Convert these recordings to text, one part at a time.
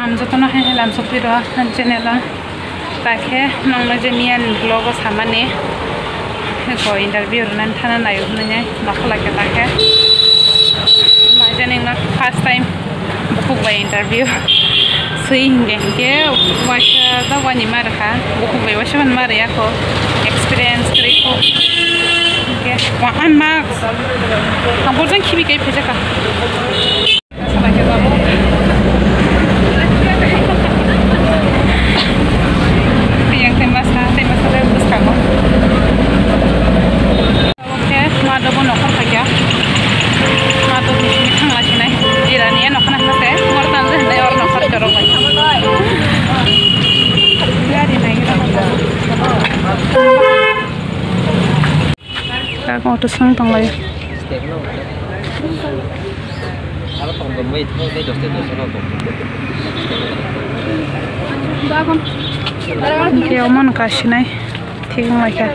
हम जो तो ना है लाम सुपी रहा चैनल ताके नंग जे मियान ब्लॉग सामने को इंटरव्यू रन थाना नायो ने नखला के ताके माजने ना first time book by interview सही के वाशा दा वानी मारका बुक बाय वाशा मन मारे या को एक्सपीरियंस करे को के वाहन मार्क्स हम बोलते हैं कि भी भेजा का सलाके बाबू yang tema saya bagus kamu oke madu pun nokor saja madu di sini kan lagi nih irania nokor nasi ngortan deh dari orang nokor corong lagi ya di naik kita mau terus nonton lagi Kaya man kasih naik, tiga macam.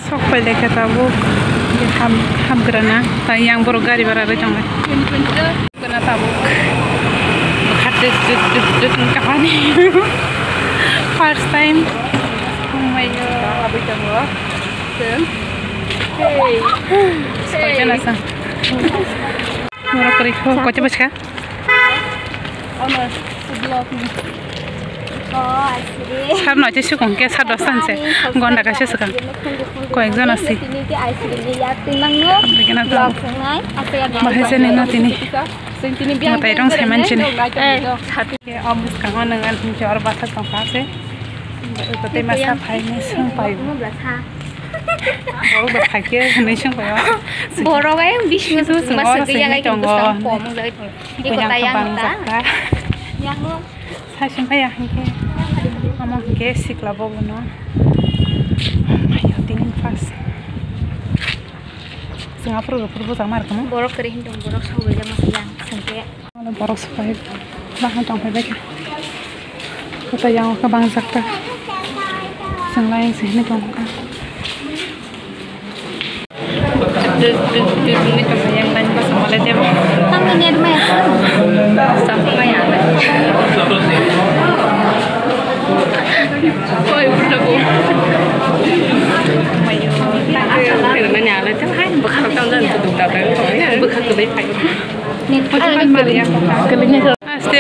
Sok balik ke tabuk. Ham kerana yang baru gari berada jangan kena tabuk bekat kapan first time oh my god apa itu gua hey sekarang nasa baru keriko kau coba sekarang oh no sebelah ni Sar no aja kong ke sar dosan se gonda kasih sekarang kau exam nasi begini tu bahasa ni nanti ni mata irong semen cini ke abis kangen dengan jawab bahasa tongkat se itu masa pai ni sampai baru berpikir ni sampai borong ay bisnis tu semua sekian lagi tu pom lagi ikut tayang kita yang saya sampai ya ke kamu ke sikla bobo no ayo tingin fast Singapura purbo sama kamu borok kering dong borok sawi jam siang sampai kalau borok supaya bahan tong baik kita yang ke bangsa kita selain sini tong kan ini tong yang lain pas mulai dia kami ni rumah sampai ya ôi udah bu Từ mà nhà lên chắc hai bậc học trong dân từ đầu tới thôi bậc học từ đấy phải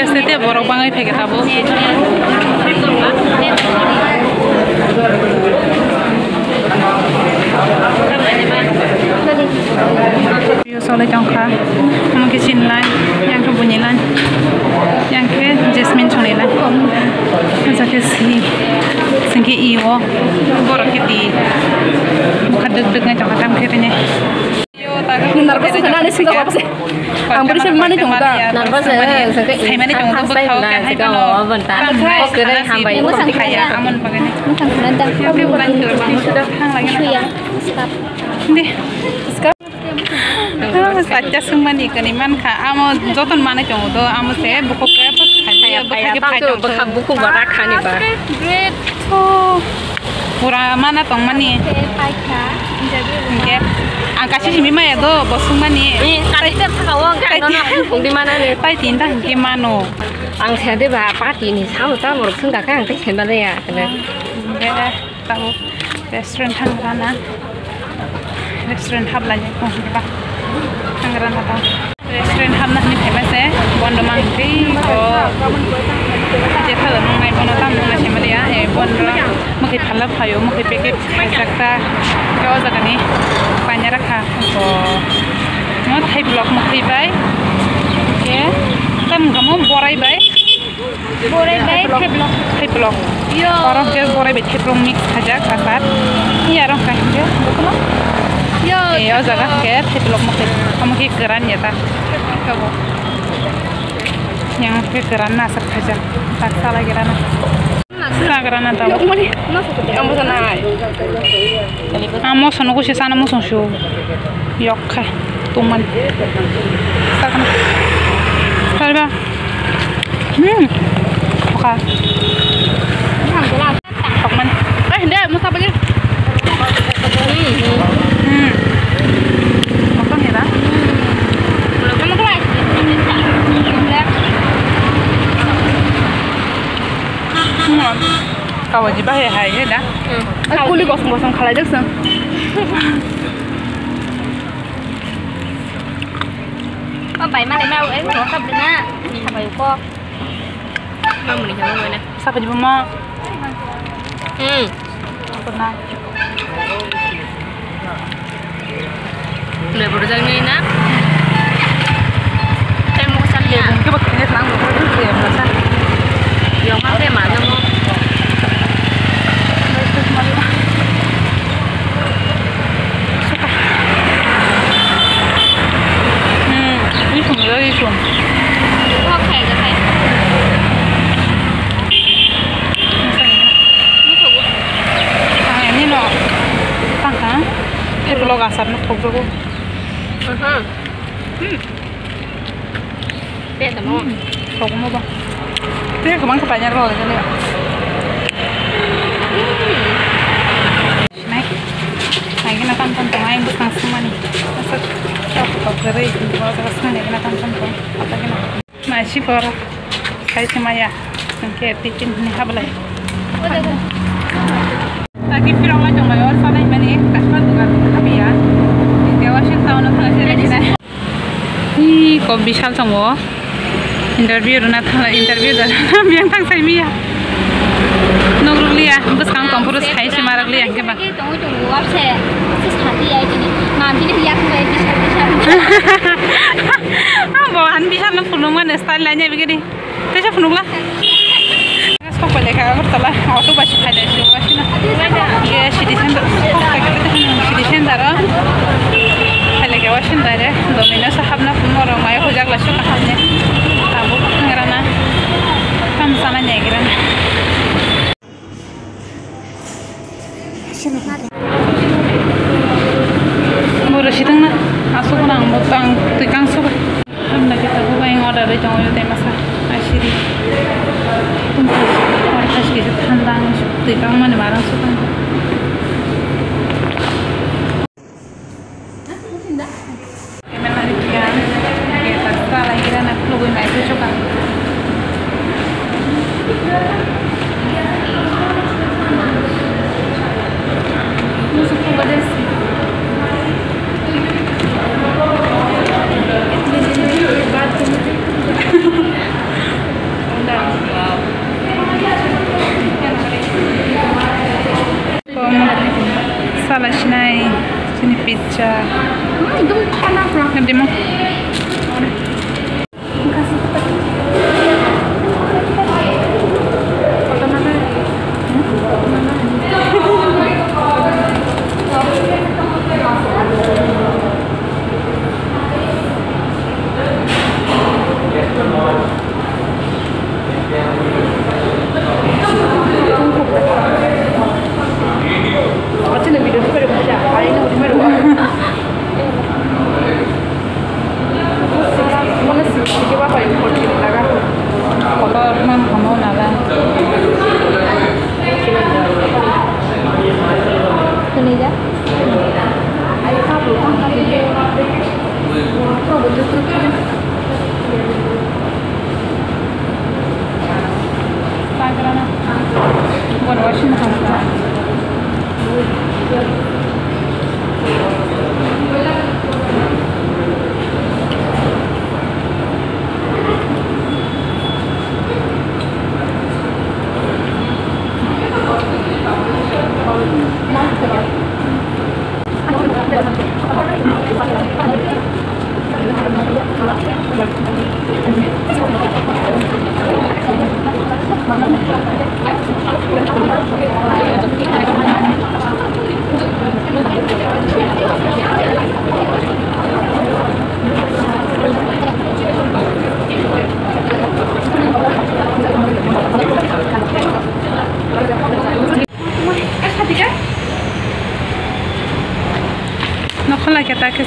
Aste borok bangai phege tabo Yo soleh jongka mungkin sinlan yang kebunyi lan yang ke jasmine chone lan masa ke si sengke iwo borok kiti bukan deg-deg ngajak katam kiranya nervous kan ada sih apa sih hampir semana cuma nervous saya mana cuma tuh tahu kan hai kalau bentar kok kira hambai itu kayak aman bagainya mungkin nanti tapi bukan sudah hang lagi ya stop deh saja semua nih keniman kah amo joton mana cuma tuh amo saya buku apa kayak buku barak kan nih pak great tuh pura mana tong mani angkasih sih mima ya tuh bosung mani kali itu kawang kan nona di mana nih pai tinta gimana ang saya deh bapak ini tahu tahu urus enggak kan teh cendol ya ya tahu restoran Tangerang restoran hub lagi kok pak Tangerang apa restoran hub nah nih famous ya bondo mangti kok jadi kalau nungai bondo tam nungai siapa dia bondo mungkin halap hayo mungkin pakai jakta kau jaga nih banyak rakah kok mau thai blok mungkin bay oke tam kamu borai bay thai blok orang ke borai bay thai blok mix aja kasar ini orang kahnya betul ya jaga ke thai blok mungkin kamu ke keran ya tak kamu yang ke keran nasab aja tak salah keran Sagrana tahu. Kamu senang. Amo sono kusi sana mo son show. Yok tuman. Sagrana. Salba. Oka. Pakman. Hindi, mo sabi niya. Makan ya? Belum kan keluar. Kau wajib ya hai ya dah. Aku li gosong-gosong kalai dak sang. Có bảy mà lấy mau ấy có tập đến á. Tập bảy cô. Mau mending sama mana? Siapa juga mau? Pernah. Udah baru jalan ini nak. Saya mau kesan ya. Kita pakai selang dulu ya merasa. Yang pakai mana mau? Ini semua ini semua. Có khẻ cái này. Ini no, tangkang. Itu lo gasar nak thok jago. Beda mau. Thok mau bang. Dia kemana kebanyakan lo jadi. Naik. Naik nak tonton aing bukan semua nih. Masa kau gerai kalau terus mana nak tonton apa kena. Masih pora. Saya cuma ya. Mungkin titin ni hablai. Lagi film aja nggak ya, soalnya ini kasar juga tapi ya. Di Washington nonton aja di sini. Ih, kok bisa semua? Interview dah. Yang tang saya mia. Nongkrong liya, bus kang kompor saya sih marah liya, ke bang. Tunggu apa sih? Terus hati ya jadi. Mami ni biar aku bisa. Bawahan bisa nak penuman style lainnya begini. Terus penuh lah. Kau boleh kalau terlah auto basi ada sih, basi na. Ya, Citizen darah. Kalau kau Washington darah, Domino's sahabna pun orang maya hujak lah syuk ahamnya. Tahu ngerana, kan sana nyagiran. Murah sih tengah, asuk orang mutang tukang suka. Hamna kita buka yang order itu jangan jadi masalah. Asyik. Harus kita tandang tukang mana barang suka. Kemen hari kian, kita sekarang lagi nak lugu mai tu suka. Musuh pedas. Salah sini, sini pizza. Itu panas lah. Nanti mau.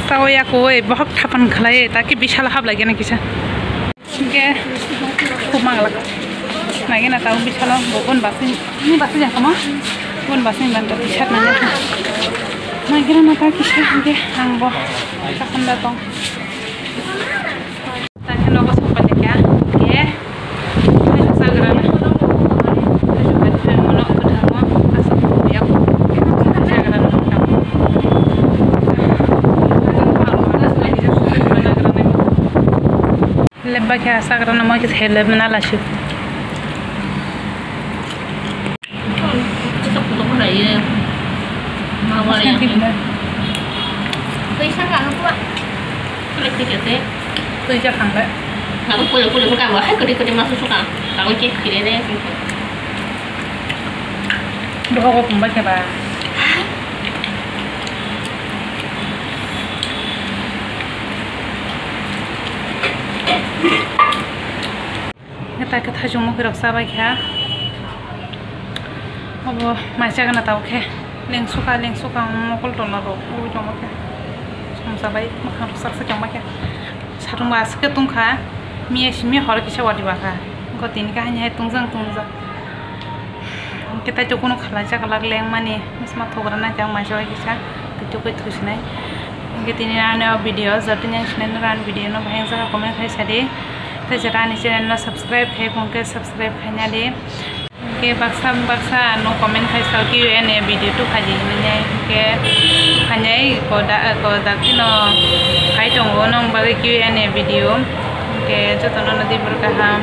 sao ya koi bahak thapan khalai ta ki bishala hab lagi na kisa ke kumang lak lagi na tahu bishala bokon basin ini basin ya kamu bon basin ban ta chat na lagi na ta kisa ke ang bo kapan datang ta hello ko sopa ya ke sagrana lebih kaya sagrana mau kita help menala sih. Tôi sang cả không ạ? Tôi cứ kiểu thế. Tôi cho thằng đấy. Nào tôi cũng cảm thấy cái đi mà xuất cả. Tao chết khi đấy. Đồ họ cũng bắt cái bà. Kita kita cuma kira sabai kah? Abo macam mana tahu kah? Leng suka mukul tolar ro, cuma kah? Cuma sabai makan rusak secuma kah? Sarung bas ke tungkah, mie hor kisah wadi bakah. Kau tini kah hanya tungzang. Kita cukup nak kelajar kalau leng mana, misal thoran aja macam kisah, cukup terus nih. Kita ini ada video, zatnya channel ran video no bahasa saya komen kai sade. Terjadi ni channel no subscribe kai kongke subscribe kainya deh. Ke baksa no komen kai sal Q&A video tu kaji ni ke hanya ko da kino kai tunggu nong bagi Q&A video ke jotono nadi berkah.